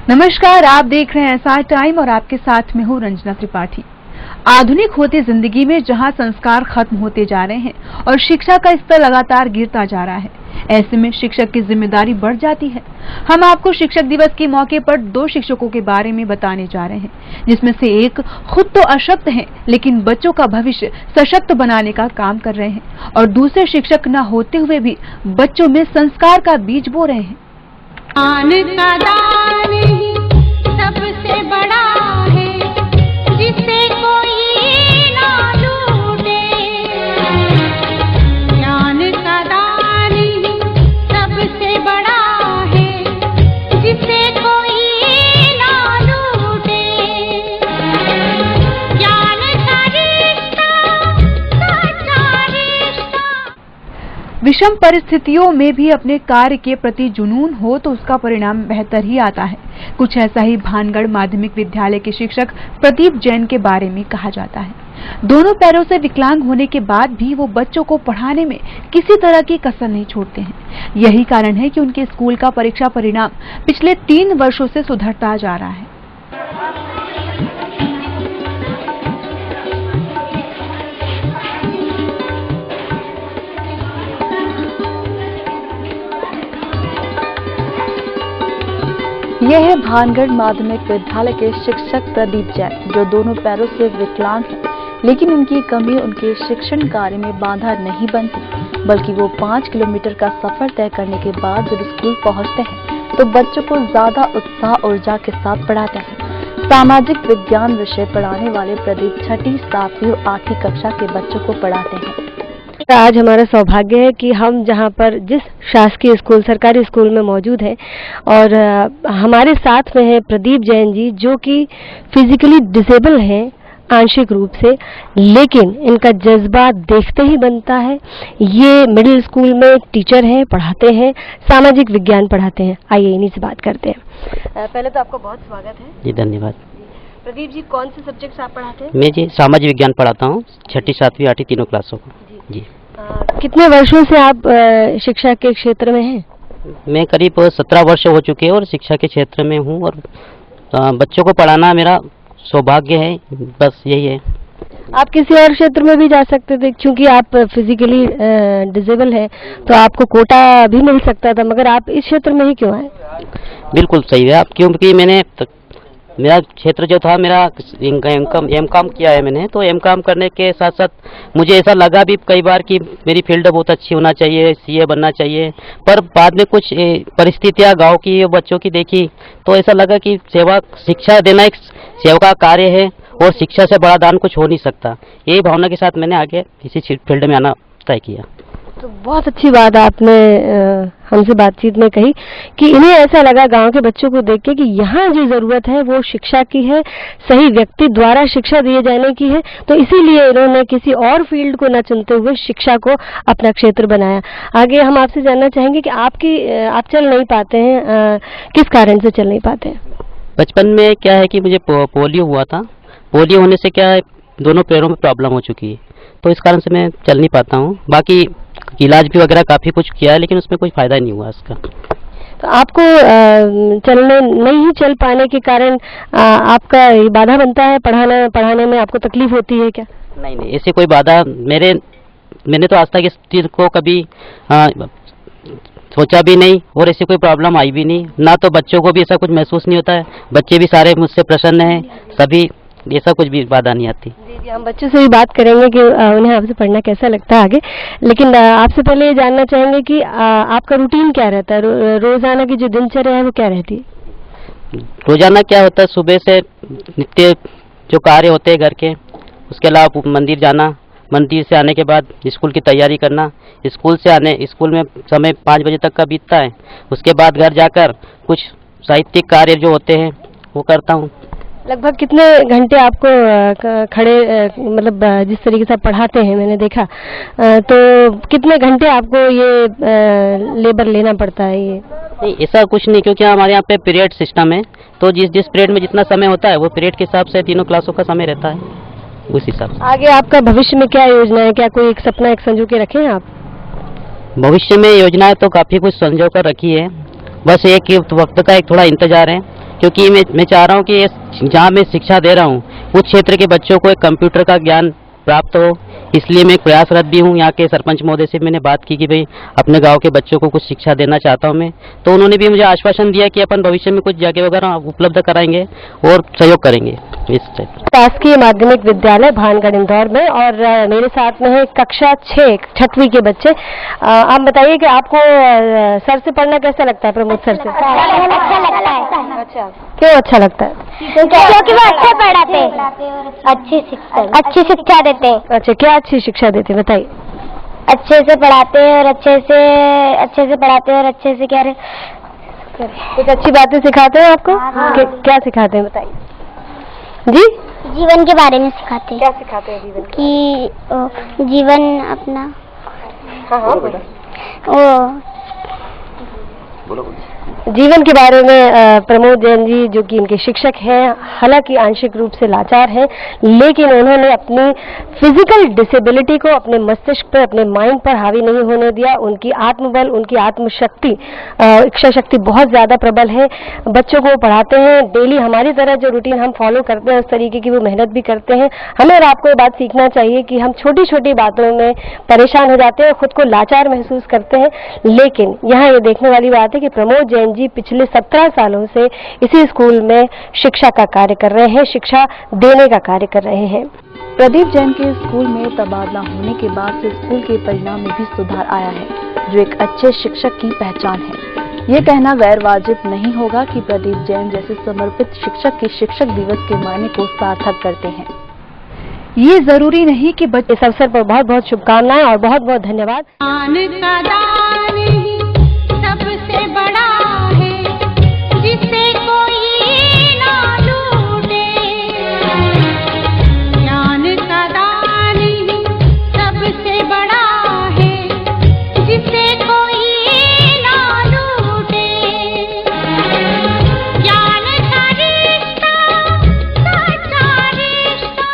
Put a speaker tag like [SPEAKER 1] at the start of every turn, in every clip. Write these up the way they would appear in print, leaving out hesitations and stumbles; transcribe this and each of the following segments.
[SPEAKER 1] नमस्कार, आप देख रहे हैं एसआर टाइम और आपके साथ में हूं रंजना त्रिपाठी। आधुनिक होती जिंदगी में जहां संस्कार खत्म होते जा रहे हैं और शिक्षा का स्तर लगातार गिरता जा रहा है, ऐसे में शिक्षक की जिम्मेदारी बढ़ जाती है। हम आपको शिक्षक दिवस के मौके पर 2 शिक्षकों के बारे में बताने जा रहे हैं, जिसमें से एक खुद तो अशक्त हैं, लेकिन बच्चों का भविष्य सशक्त बनाने का काम कर रहे हैं और दूसरे शिक्षक न होते हुए भी बच्चों में संस्कार का बीज बो रहे हैं।
[SPEAKER 2] ज्ञान का दान ही सबसे बड़ा है, जिसे कोई ना लूटे। ज्ञान का दान ही सबसे बड़ा है, जिसे कोई ना लूटे। ज्ञान का रिश्ता सच्चा रिश्ता।
[SPEAKER 1] विषम परिस्थितियों में भी अपने कार्य के प्रति जुनून हो तो उसका परिणाम बेहतर ही आता है। कुछ ऐसा ही भानगढ़ माध्यमिक विद्यालय के शिक्षक प्रदीप जैन के बारे में कहा जाता है। दोनों पैरों से विकलांग होने के बाद भी वो बच्चों को पढ़ाने में किसी तरह की कसर नहीं छोड़ते हैं। यही कारण है कि उनके स्कूल का परीक्षा परिणाम पिछले 3 वर्षों से सुधरता जा रहा है। यह है भानगढ़ माध्यमिक विद्यालय के शिक्षक प्रदीप जैन, जो दोनों पैरों से विकलांग हैं, लेकिन उनकी कमी उनके शिक्षण कार्य में बाधा नहीं बनती, बल्कि वो 5 किलोमीटर का सफर तय करने के बाद जब स्कूल पहुंचते हैं तो बच्चों को ज्यादा उत्साह ऊर्जा के साथ पढ़ाते हैं। सामाजिक विज्ञान विषय पढ़ाने वाले प्रदीप 6ठी, 7वीं और 8वीं कक्षा के बच्चों को पढ़ाते हैं।
[SPEAKER 3] आज हमारा सौभाग्य है कि हम जहां पर जिस शासकीय स्कूल सरकारी स्कूल में मौजूद हैं और हमारे साथ में है प्रदीप जैन जी, जो कि फिजिकली डिसेबल हैं आंशिक रूप से, लेकिन इनका जज्बा देखते ही बनता है। ये मिडिल स्कूल में टीचर हैं, पढ़ाते हैं, सामाजिक विज्ञान पढ़ाते हैं। आइए इन्हीं से बात करते हैं। पहले तो आपका बहुत स्वागत है
[SPEAKER 4] जी। धन्यवाद।
[SPEAKER 3] प्रदीप जी, कौन से सब्जेक्ट्स आप पढ़ाते हैं?
[SPEAKER 4] मैं जी सामाजिक विज्ञान पढ़ाता हूँ, 6ठी, 7वीं, 8वीं तीनों क्लासों को जी।
[SPEAKER 3] कितने वर्षों से आप शिक्षा के क्षेत्र में हैं?
[SPEAKER 4] मैं करीब 17 वर्ष हो चुके हैं और शिक्षा के क्षेत्र में हूँ और बच्चों को पढ़ाना मेरा सौभाग्य है, बस यही है।
[SPEAKER 3] आप किसी और क्षेत्र में भी जा सकते थे, क्योंकि आप फिजिकली डिसेबल हैं, तो आपको कोटा भी मिल सकता था, मगर आप इस क्षेत्र में ही क्यों आए?
[SPEAKER 4] बिल्कुल सही है आप, क्योंकि मेरा क्षेत्र जो था, मेरा एम.कॉम किया है मैंने, तो एम.कॉम करने के साथ साथ मुझे ऐसा लगा भी कई बार कि मेरी फील्ड बहुत अच्छी होना चाहिए, सीए बनना चाहिए, पर बाद में कुछ परिस्थितियां गांव की बच्चों की देखी तो ऐसा लगा कि शिक्षा देना एक सेवा का कार्य है और शिक्षा से बड़ा दान कुछ हो नहीं सकता। यही भावना के साथ मैंने आगे इसी फील्ड में आना तय किया।
[SPEAKER 3] तो बहुत अच्छी बात आपने हमसे बातचीत में कही कि इन्हें ऐसा लगा गांव के बच्चों को देख के कि यहाँ जो जरूरत है वो शिक्षा की है, सही व्यक्ति द्वारा शिक्षा दिए जाने की है, तो इसीलिए इन्होंने किसी और फील्ड को न चुनते हुए शिक्षा को अपना क्षेत्र बनाया। आगे हम आपसे जानना चाहेंगे कि आप चल नहीं पाते हैं, किस कारण से चल नहीं पाते हैं?
[SPEAKER 4] बचपन में क्या है कि मुझे पोलियो हुआ था। पोलियो होने से क्या है, दोनों पैरों में प्रॉब्लम हो चुकी है, तो इस कारण से मैं चल नहीं पाता हूँ। बाकी इलाज भी वगैरह काफी कुछ किया है, लेकिन उसमें कोई फायदा नहीं हुआ इसका।
[SPEAKER 3] तो आपको नहीं चल पाने के कारण आपका बाधा बनता है, पढ़ाने में आपको तकलीफ होती है क्या?
[SPEAKER 4] नहीं, ऐसी कोई बाधा मैंने तो आज तक इस चीज को कभी सोचा भी नहीं और ऐसी कोई प्रॉब्लम आई भी नहीं, ना तो बच्चों को भी ऐसा कुछ महसूस नहीं होता है। बच्चे भी सारे मुझसे प्रसन्न हैं, सभी, ऐसा कुछ भी बाधा नहीं आती।
[SPEAKER 3] जी, हम बच्चों से भी बात करेंगे कि उन्हें आपसे पढ़ना कैसा लगता है आगे, लेकिन आपसे पहले ये जानना चाहेंगे कि आपका रूटीन क्या रहता है, रोजाना की जो दिनचर्या है वो क्या रहती है?
[SPEAKER 4] रोजाना क्या होता है, सुबह से नित्य जो कार्य होते हैं घर के, उसके अलावा मंदिर जाना, मंदिर से आने के बाद स्कूल की तैयारी करना, स्कूल में समय 5 बजे तक का बीतता है। उसके बाद घर जाकर कुछ साहित्यिक कार्य जो होते हैं वो करता हूँ।
[SPEAKER 3] लगभग कितने घंटे आपको खड़े मतलब जिस तरीके से आप पढ़ाते हैं मैंने देखा, तो कितने घंटे आपको ये लेबर लेना पड़ता है? ये
[SPEAKER 4] नहीं, ऐसा कुछ नहीं, क्योंकि हमारे यहाँ पे पीरियड सिस्टम है, तो जिस पीरियड में जितना समय होता है वो पीरियड के हिसाब से तीनों क्लासों का समय रहता है, उस हिसाब से।
[SPEAKER 3] आगे आपका भविष्य में क्या योजना है? क्या कोई एक सपना संजो के रखे हैं आप?
[SPEAKER 4] भविष्य में योजनाएं तो काफी कुछ संजो कर रखी है, बस एक ही वक्त का एक थोड़ा इंतजार है, क्योंकि मैं चाह रहा हूँ कि जहाँ मैं शिक्षा दे रहा हूँ उस क्षेत्र के बच्चों को एक कंप्यूटर का ज्ञान प्राप्त हो। इसलिए मैं प्रयासरत भी हूँ। यहाँ के सरपंच महोदय से मैंने बात की कि भाई अपने गांव के बच्चों को कुछ शिक्षा देना चाहता हूँ मैं, तो उन्होंने भी मुझे आश्वासन दिया कि अपन भविष्य में कुछ जगह वगैरह उपलब्ध कराएंगे और सहयोग करेंगे इस टाइप।
[SPEAKER 3] शासकीय माध्यमिक विद्यालय भानगढ़ इंदौर में, और मेरे साथ में है कक्षा 6वीं के बच्चे। आप बताइए कि आपको सर से पढ़ना कैसा लगता है, प्रमोद सर से?
[SPEAKER 5] अच्छा लगता है।
[SPEAKER 3] अच्छा, क्यों अच्छा लगता है?
[SPEAKER 5] क्योंकि वो अच्छे पढ़ाते, अच्छी शिक्षा देते।
[SPEAKER 3] अच्छा, क्या अच्छी शिक्षा देते बताइए?
[SPEAKER 5] अच्छे से पढ़ाते हैं और अच्छे से पढ़ाते हैं और अच्छे से क्या
[SPEAKER 3] कुछ अच्छी बातें सिखाते हैं आपको? क्या सिखाते हैं बताइए जी?
[SPEAKER 5] जीवन के बारे में सिखाते हैं।
[SPEAKER 3] क्या सिखाते हैं जीवन
[SPEAKER 5] कि जीवन अपना
[SPEAKER 3] जीवन के बारे में प्रमोद जैन जी, जो कि इनके शिक्षक हैं, हालांकि आंशिक रूप से लाचार हैं, लेकिन उन्होंने अपनी फिजिकल डिसेबिलिटी को अपने मस्तिष्क पर, अपने माइंड पर हावी नहीं होने दिया। उनकी आत्मबल, उनकी आत्मशक्ति, इच्छा शक्ति बहुत ज्यादा प्रबल है। बच्चों को पढ़ाते हैं डेली, हमारी तरह जो रूटीन हम फॉलो करते हैं उस तरीके की वो मेहनत भी करते हैं। हमें और आपको ये बात सीखना चाहिए कि हम छोटी छोटी बातों में परेशान हो जाते हैं, खुद को लाचार महसूस करते हैं, लेकिन यहाँ ये देखने वाली बात है कि प्रमोद जैन जी पिछले 17 सालों से इसी स्कूल में शिक्षा का कार्य कर रहे हैं, शिक्षा देने का कार्य कर रहे हैं।
[SPEAKER 1] प्रदीप जैन के स्कूल में तबादला होने के बाद से स्कूल के परिणाम में भी सुधार आया है, जो एक अच्छे शिक्षक की पहचान है। ये कहना गैर वाजिब नहीं होगा कि प्रदीप जैन जैसे समर्पित शिक्षक के शिक्षक दिवस के मायने को सार्थक करते हैं। ये जरूरी नहीं कि बच्चे।
[SPEAKER 3] इस अवसर पर बहुत बहुत शुभकामनाएं और बहुत बहुत धन्यवाद।
[SPEAKER 2] सबसे बड़ा है जिसे कोई ना लूटे, ज्ञान का दान ही सबसे बड़ा है जिसे कोई ना लूटे, ज्ञान का रिश्ता सच्चा रिश्ता।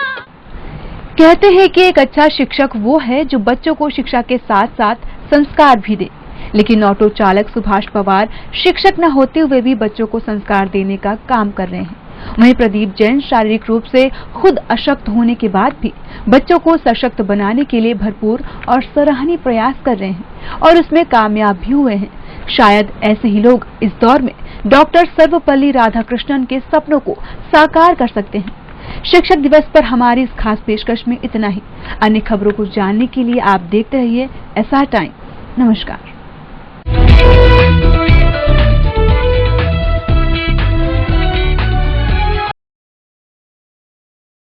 [SPEAKER 1] कहते हैं कि एक अच्छा शिक्षक वो है जो बच्चों को शिक्षा के साथ साथ संस्कार भी दे, लेकिन ऑटो चालक सुभाष पवार शिक्षक न होते हुए भी बच्चों को संस्कार देने का काम कर रहे हैं। वहीं प्रदीप जैन शारीरिक रूप से खुद अशक्त होने के बाद भी बच्चों को सशक्त बनाने के लिए भरपूर और सराहनीय प्रयास कर रहे हैं और उसमें कामयाब भी हुए हैं। शायद ऐसे ही लोग इस दौर में डॉक्टर सर्वपल्ली राधाकृष्णन के सपनों को साकार कर सकते हैं। शिक्षक दिवस पर हमारी इस खास पेशकश में इतना ही। अन्य खबरों को जानने के लिए आप देखते रहिए SR टाइम। नमस्कार।